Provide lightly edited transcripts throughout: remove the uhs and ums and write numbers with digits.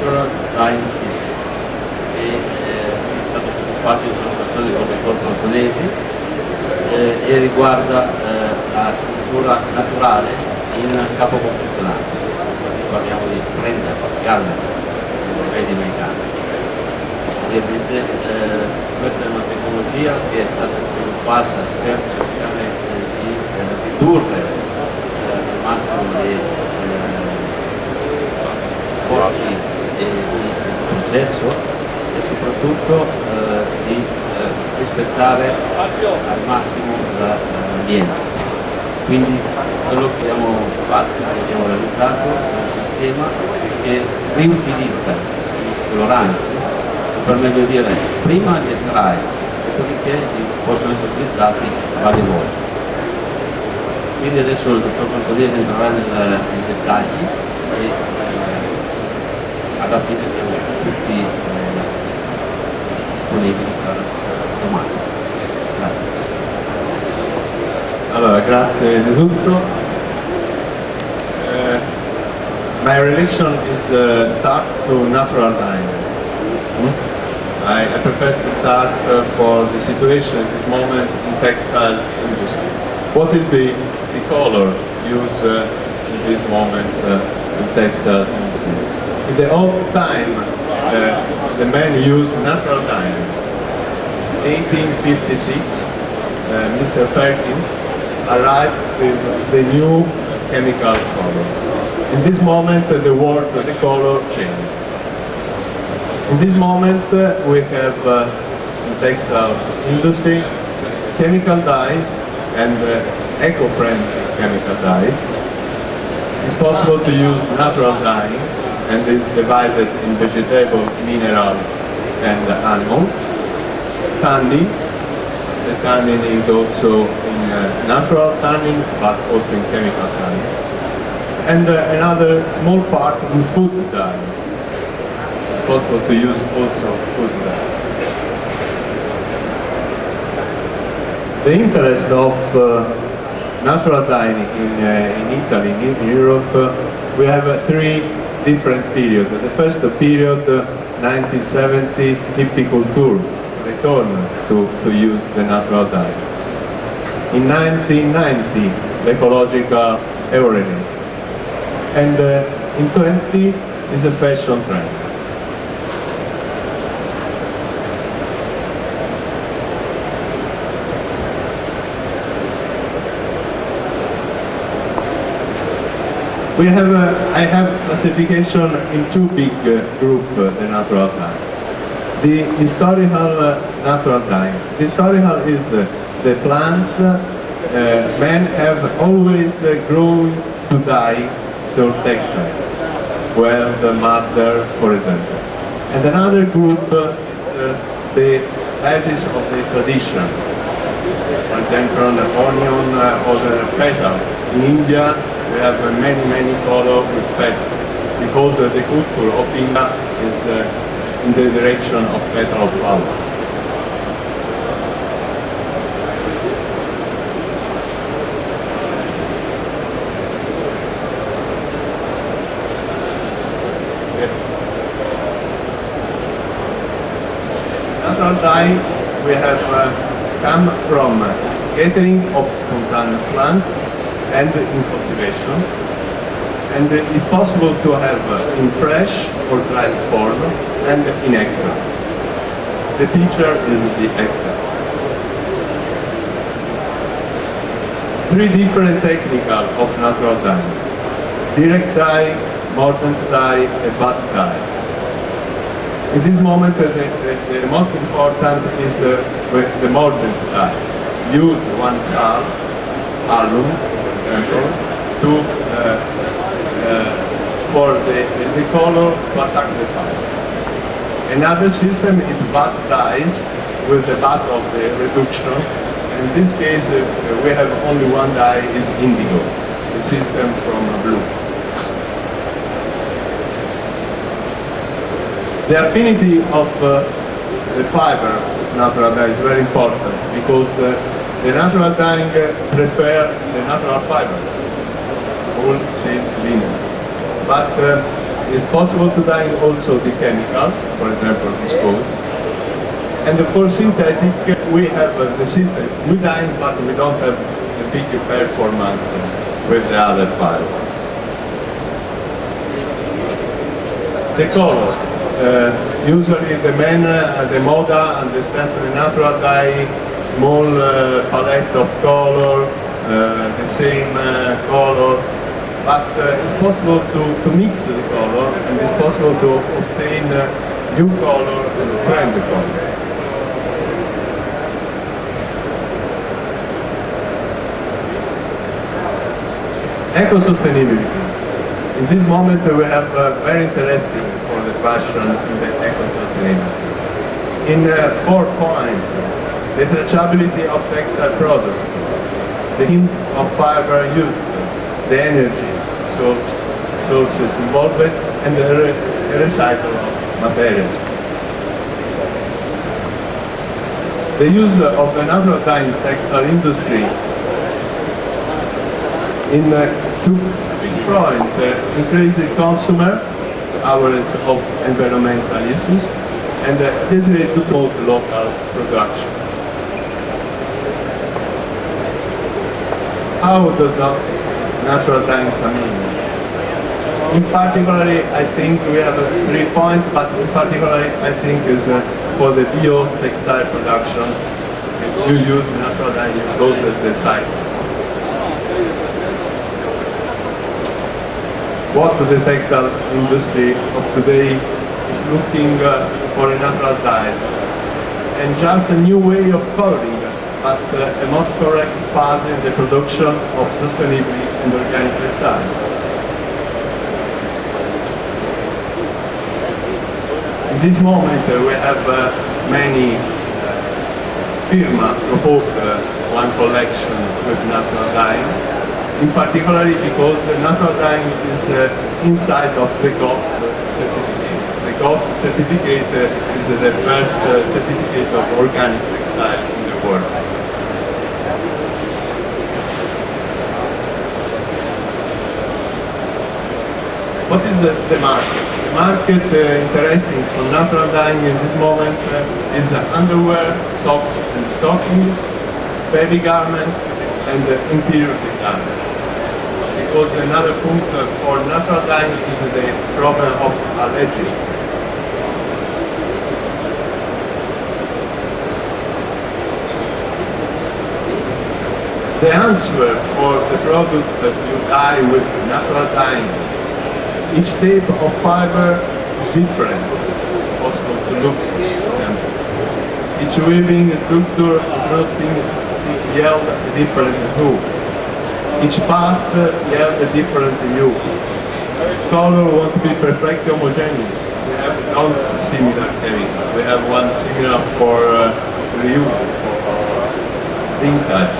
Natural Dyeing System, e sono stato sviluppato in collaborazione con i produttori giapponesi e riguarda la tintura naturale in capo confezionato. Parliamo di prenders, garments, vedi americani. Ovviamente questa è una tecnologia che è stata sviluppata per cercare di ridurre al massimo i costi di processo e soprattutto di rispettare al massimo l'ambiente. Quindi quello che abbiamo fatto, abbiamo realizzato è un sistema che riutilizza i coloranti, per meglio dire prima li estrae, dopodiché possono essere utilizzati varie volte. Quindi adesso il dottor Partendo entrerà nei dettagli e alla fine siamo tutti disponibili per domande. Grazie. Allora, grazie innanzitutto. My relation is start to natural dyeing. I prefer to start for the situation at this moment in textile industry. What is the color used in this moment in textile industry? In the old time, the men used natural dyeing. 1856, Mr. Perkins arrived with the new chemical color. In this moment, the world, the color changed. In this moment, we have in textile industry chemical dyes and eco-friendly chemical dyes. It's possible to use natural dyeing and is divided in vegetable, mineral, and animal. Tanning. The tanning is also in natural tanning, but also in chemical tanning. And another small part in food dyeing. It's possible to use also food dye. The interest of natural dyeing in Italy, in Europe, we have three different periods. The first period, 1970, viticulture, return to use the natural dye. In 1990, the ecological awareness. And in 20 is a fashion trend. I have classification in two big groups, the natural dye. The historical natural dye. The historical is the plants men have always grown to dye their textile, well, the mother, for example. And another group is the basis of the tradition. For example, the onion or the petals. In India, we have many colors with petals, because the culture of India is in the direction of petal flowers. Natural dye we have come from gathering of spontaneous plants and in cultivation, and it's possible to have in fresh or dried form and in extra. The picture is the extra. Three different techniques of natural dye: direct dye, mordant dye, and bath dye. In this moment, the most important is the mordant dye. Use one salt, alum, for example, for the color to attack the fire. Another system is bath dyes with the bath of the reduction. In this case, we have only one dye, is indigo, the system from blue. The affinity of the fiber of natural dye is very important, because the natural dyeing prefer the natural fibers, wool, silk, linen. But it's possible to dye also the chemical, for example, viscose. And for synthetic, we have the system. We dye, but we don't have the big performance with the other fiber. The color. Usually the men, the moda, understand the natural dye, small palette of color, the same color. But it's possible to mix the color, and it's possible to obtain new color and trend color. Eco-sustainability. In this moment we have very interesting for the fashion in the eco-sustainability. In 4 points, the traceability of textile products, the hints of fiber used, the energy sources involved, and the recycle of materials. The use of the natural dye in textile industry in 2 points increase the consumer awareness of environmental issues, and this is to promote local production. How does not natural dyeing come in? In particular, I think we have 3 points, but in particular, I think is for the bio-textile production, you use natural dye, you close the cycle. What the textile industry of today is looking for a natural dyes, and just a new way of coloring, but a most correct phase in the production of sustainable and organic textile. In this moment we have many firma propose one collection with natural dyeing, in particular because natural dyeing is inside of the GOTS certificate. The GOTS certificate is the first certificate of organic textile in the world. What is the market? The market interesting for natural dyeing in this moment is underwear, socks and stocking, baby garments and interior design. Because another point for natural dyeing is the problem of allergies. The answer for the product that you dye with natural dyeing, each type of fiber is different. It's possible to look at the example. Each weaving structure of clothing yield a different hue. Each part yield a different hue. Color won't be perfectly homogeneous. We have not similar chemical. We have one similar for reuse, for vintage.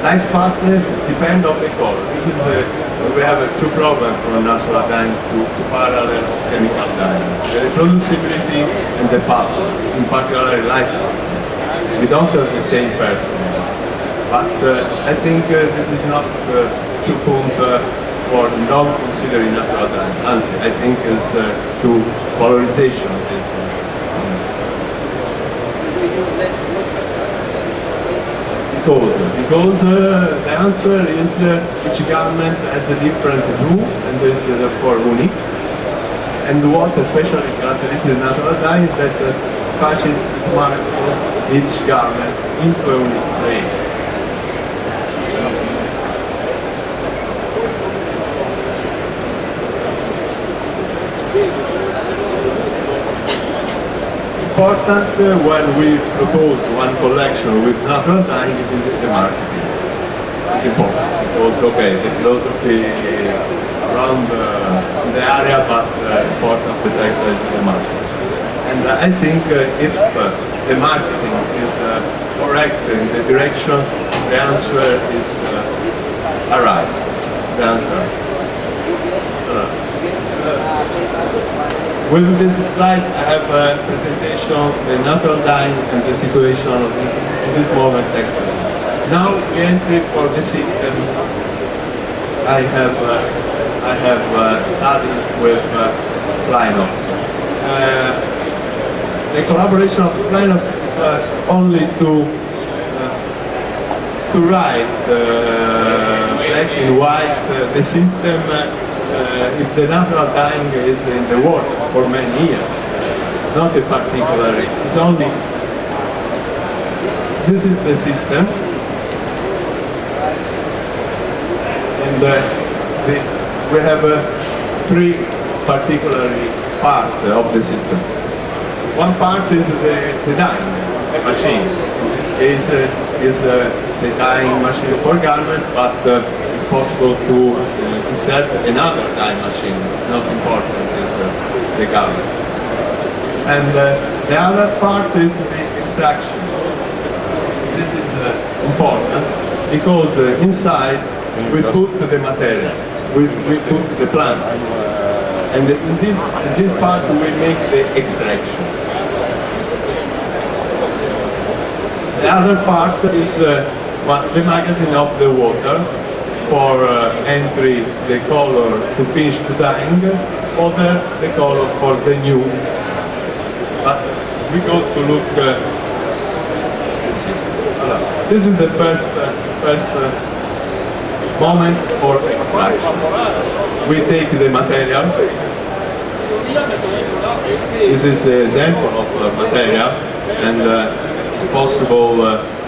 Light fastness depends on the color. This is we have 2 problems for natural dyeing to parallel of chemical dyeing. The reproducibility and the fastness, in particular light fastness. We don't have the same performance. But I think this is not 2 points for non-considering natural dyeing. I think is to polarization is because the answer is each garment has a different hue and is therefore unique. And what especially characteristic of natural dye is that fashion marks each garment into a unique place. Important when we propose one collection with natural dyeing is the marketing. It's important because, okay, the philosophy around the area, but important the textile is the marketing. And I think if the marketing is correct in the direction, the answer is arrived. The answer. With this slide, I have a presentation the natural dyeing and the situation of in this moment textile. Now, we enter for the system. I have I have studied with FLAINOX. The collaboration of FLAINOX is only to write black and white the system if the natural dyeing is in the water for many years. It's not a particular, it's only, this is the system, and we have three particular parts of the system. One part is the dyeing machine. In this case is the dyeing machine for garments, but it's possible to insert another dyeing machine. It's not important, it's the garment. And the other part is the extraction. This is important because inside we put the material, we put the plants. And in this part we make the extraction. The other part is the magazine of the water for entry the color to finish to dyeing, or the color for the new. But we go to look the system. This is the first moment for extraction. We take the material. This is the example of material, and it's possible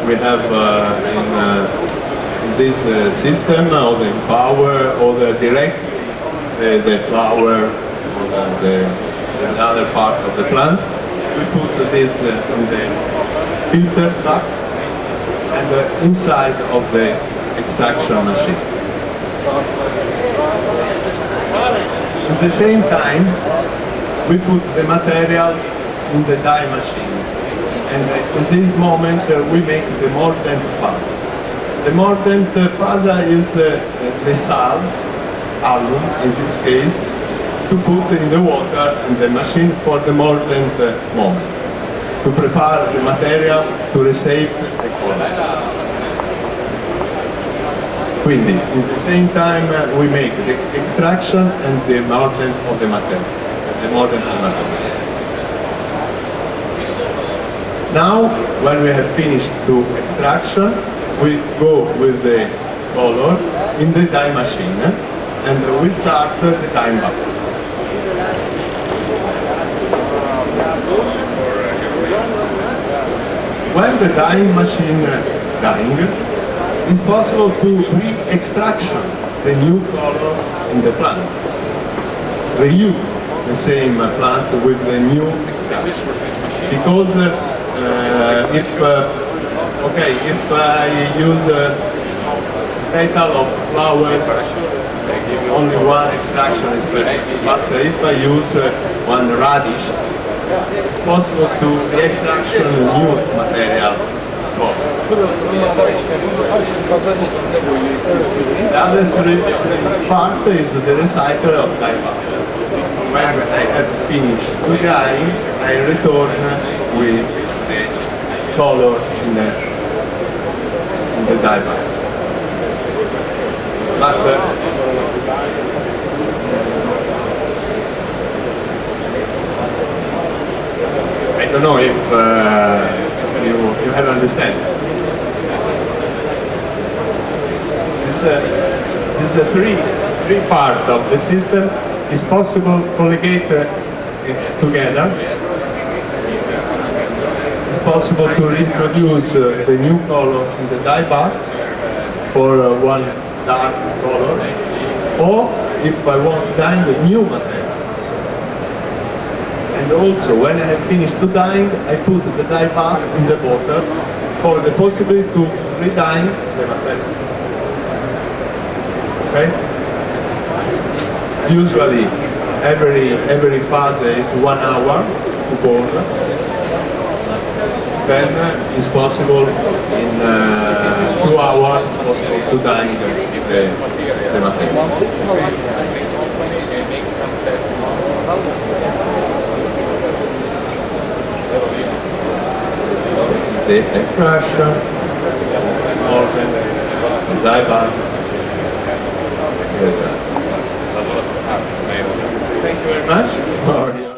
we have in this system or the power or the direct the flower or the other part of the plant. We put this in the filter sac and inside of the extraction machine. At the same time, we put the material in the dye machine. And in this moment we make the mordent phase. The mordent phase is the sal, alum in this case, to put in the water in the machine for the mordent moment, to prepare the material to receive the color. Quindi, in the same time we make the extraction and the mordent of the material. The mordent of the material. Now, when we have finished the extraction, we go with the color in the dye machine and we start the dyeing back. When the dyeing machine dyeing, it's possible to re-extraction the new color in the plant. Reuse the same plants with the new extraction. Because if I use petal of flowers, only one extraction is perfect. But if I use one radish, it's possible to re-extraction new material. The other part is the recycle of dye bath. When I have finished the dyeing, I return with the color in the dye bath. But I don't know if you have understand. This three part of the system is possible to collegate together. It's possible to reproduce the new color in the dye bath for one dark color, or if I want dye the new material. And also, when I have finished the dyeing, I put the dye bath in the bottle for the possibility to re-dye the material. Okay? Usually, every phase is 1 hour to burn. Then it's possible in 2 hours it's possible to dye the material. This is the extraction, organ, the dye bath, yes. Thank you very much for your